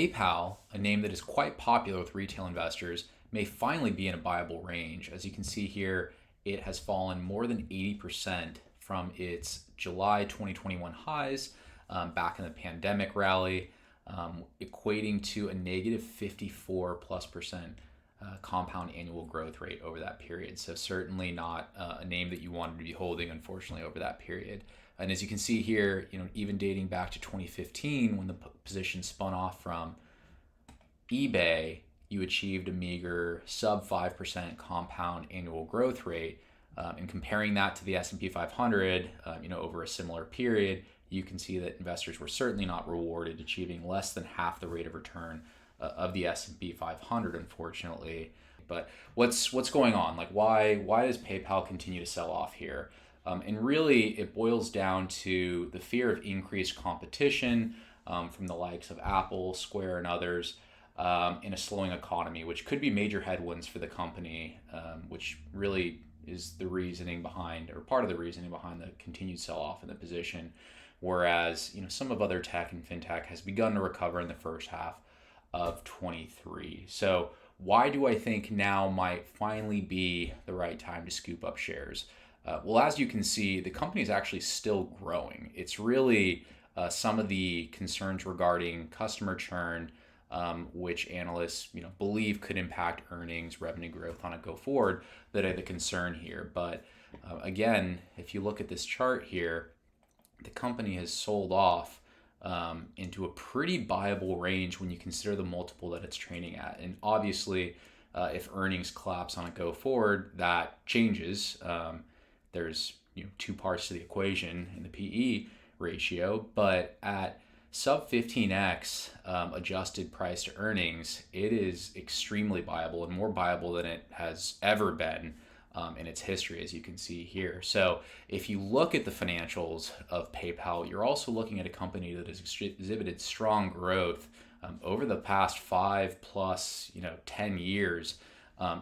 PayPal, a name that is quite popular with retail investors, may finally be in a buyable range. As you can see here, it has fallen more than 80% from its July 2021 highs back in the pandemic rally, equating to a negative 54 plus percent compound annual growth rate over that period. So certainly not a name that you wanted to be holding, unfortunately, over that period. And as you can see here, even dating back to 2015, when the position spun off from eBay, you achieved a meager sub 5% compound annual growth rate. And comparing that to the S&P 500, over a similar period, you can see that investors were certainly not rewarded, achieving less than half the rate of return of the S&P 500, unfortunately. But what's going on? Like, why does PayPal continue to sell off here? And really, it boils down to the fear of increased competition from the likes of Apple, Square, and others in a slowing economy, which could be major headwinds for the company, which really is the reasoning behind, or part of the reasoning behind, the continued sell-off in the position. Whereas, some of other tech and fintech has begun to recover in the first half of 23. So why do I think now might finally be the right time to scoop up shares? Well, as you can see, the company is actually still growing. It's really some of the concerns regarding customer churn, which analysts believe could impact earnings, revenue growth on a go forward, that are the concern here. But again, if you look at this chart here, the company has sold off into a pretty buyable range when you consider the multiple that it's trading at. And obviously, if earnings collapse on a go forward, that changes. There's two parts to the equation in the PE ratio, but at sub 15x adjusted price to earnings, it is extremely viable, and more viable than it has ever been in its history, as you can see here. So if you look at the financials of PayPal, you're also looking at a company that has exhibited strong growth over the past 5 plus 10 years.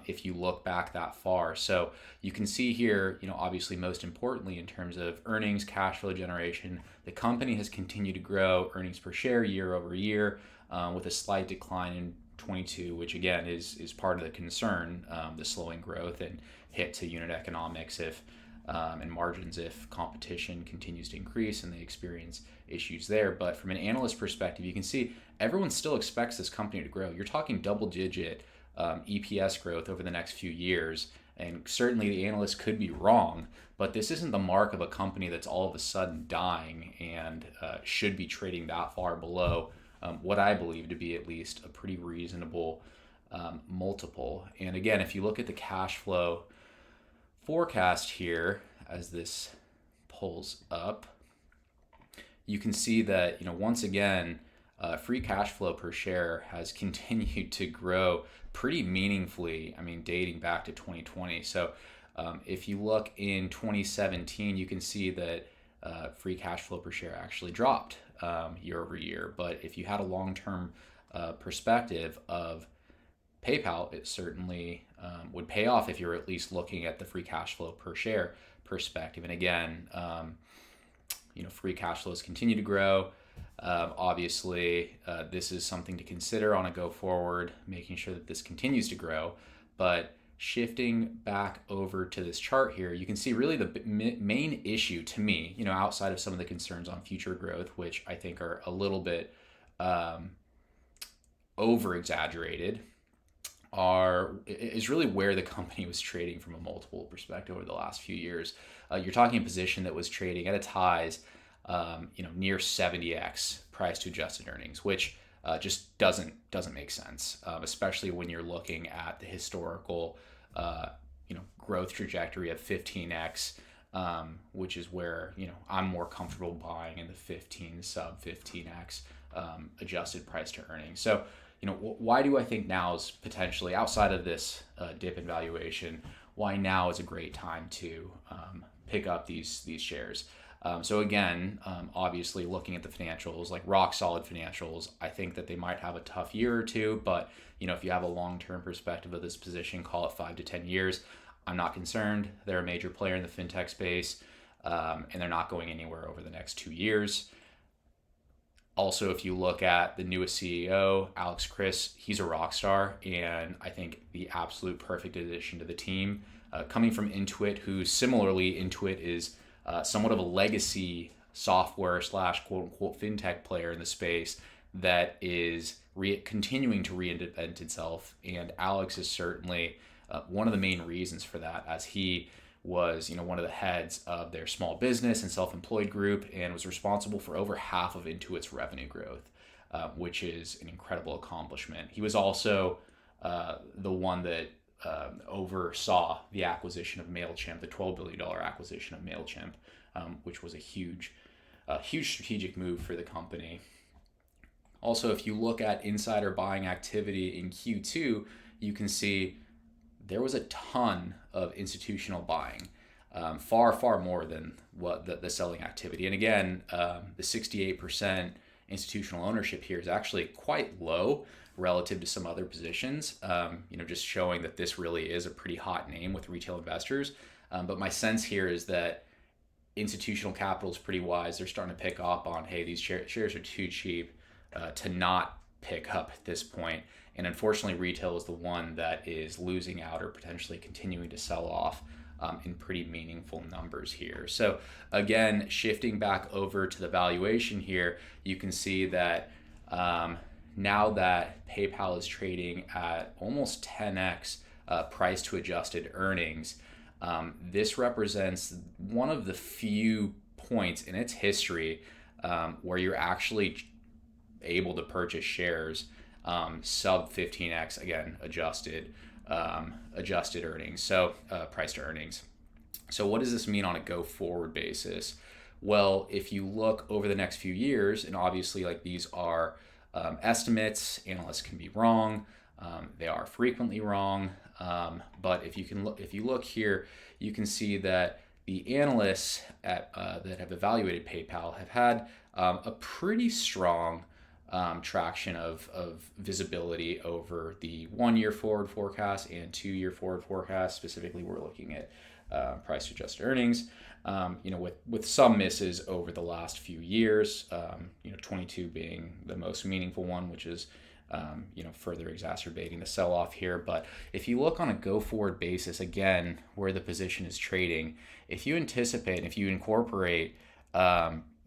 If you look back that far. So you can see here, obviously most importantly in terms of earnings, cash flow generation, the company has continued to grow earnings per share year over year with a slight decline in 22, which again is part of the concern, the slowing growth and hit to unit economics if and margins if competition continues to increase and they experience issues there. But from an analyst perspective, you can see everyone still expects this company to grow. You're talking double digit EPS growth over the next few years. And certainly the analysts could be wrong, but this isn't the mark of a company that's all of a sudden dying and should be trading that far below what I believe to be at least a pretty reasonable multiple. And again, if you look at the cash flow forecast here, as this pulls up, you can see that, once again, free cash flow per share has continued to grow pretty meaningfully, dating back to 2020. So if you look in 2017, you can see that free cash flow per share actually dropped year over year. But if you had a long-term perspective of PayPal, it certainly would pay off if you're at least looking at the free cash flow per share perspective. And again, free cash flows continue to grow. Obviously, this is something to consider on a go forward, making sure that this continues to grow. But shifting back over to this chart here, you can see really the main issue to me, outside of some of the concerns on future growth, which I think are a little bit over exaggerated, is really where the company was trading from a multiple perspective over the last few years. You're talking a position that was trading at its highs, near 70x price to adjusted earnings, which just doesn't make sense, especially when you're looking at the historical, growth trajectory of 15x, which is where I'm more comfortable buying in the 15 sub 15x adjusted price to earnings. So why do I think now is potentially, outside of this dip in valuation, why now is a great time to pick up these shares? So again, obviously looking at the financials, like rock solid financials, I think that they might have a tough year or two, but if you have a long-term perspective of this position, call it 5 to 10 years, I'm not concerned. They're a major player in the fintech space, and they're not going anywhere over the next 2 years. Also, if you look at the newest CEO, Alex Chris, he's a rock star, and I think the absolute perfect addition to the team. Coming from Intuit, who similarly, Intuit is somewhat of a legacy software slash quote unquote fintech player in the space that is continuing to reinvent itself. And Alex is certainly one of the main reasons for that, as he was one of the heads of their small business and self-employed group and was responsible for over half of Intuit's revenue growth, which is an incredible accomplishment. He was also the one that oversaw the acquisition of MailChimp, the $12 billion acquisition of MailChimp, which was a huge strategic move for the company. Also, if you look at insider buying activity in Q2, you can see there was a ton of institutional buying, far more than what the selling activity. And again, the 68% institutional ownership here is actually quite low relative to some other positions, just showing that this really is a pretty hot name with retail investors. But my sense here is that institutional capital is pretty wise. They're starting to pick up on, hey, these shares are too cheap to not pick up at this point. And unfortunately, retail is the one that is losing out or potentially continuing to sell off in pretty meaningful numbers here. So again, shifting back over to the valuation here, you can see that now that PayPal is trading at almost 10x price to adjusted earnings, this represents one of the few points in its history where you're actually able to purchase shares sub 15x, again, adjusted earnings, so price to earnings. So what does this mean on a go forward basis? Well, if you look over the next few years, and obviously like these are estimates, analysts can be wrong, they are frequently wrong, but if you look here, you can see that the analysts that have evaluated PayPal have had a pretty strong traction of visibility over the 1 year forward forecast and 2 year forward forecast. Specifically, we're looking at price to adjusted earnings, with some misses over the last few years, 22 being the most meaningful one, which is further exacerbating the sell-off here. But if you look on a go-forward basis, again, where the position is trading, if you anticipate, if you incorporate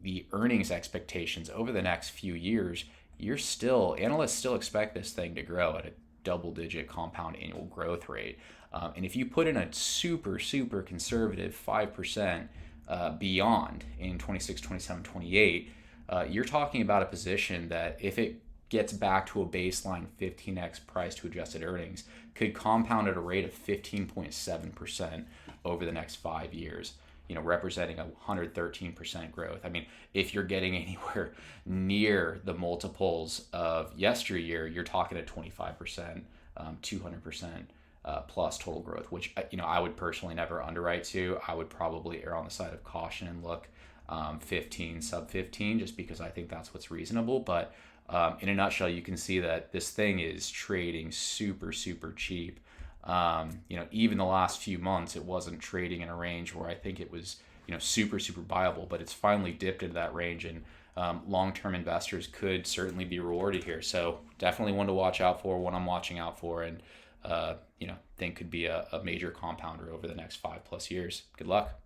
the earnings expectations over the next few years, analysts still expect this thing to grow at a double-digit compound annual growth rate. And if you put in a super conservative 5% beyond in 26, 27, 28, you're talking about a position that if it gets back to a baseline 15x price to adjusted earnings, could compound at a rate of 15.7% over the next 5 years, representing a 113% growth. I mean, if you're getting anywhere near the multiples of yesteryear, you're talking at 25%, 200% plus total growth, which, I would personally never underwrite to. I would probably err on the side of caution and look 15, sub 15, just because I think that's what's reasonable. But in a nutshell, you can see that this thing is trading super cheap. Even the last few months, it wasn't trading in a range where I think it was, super buyable, but it's finally dipped into that range, and long-term investors could certainly be rewarded here. So definitely one to watch out for, one I'm watching out for, and think could be a major compounder over the next 5+ years. Good luck.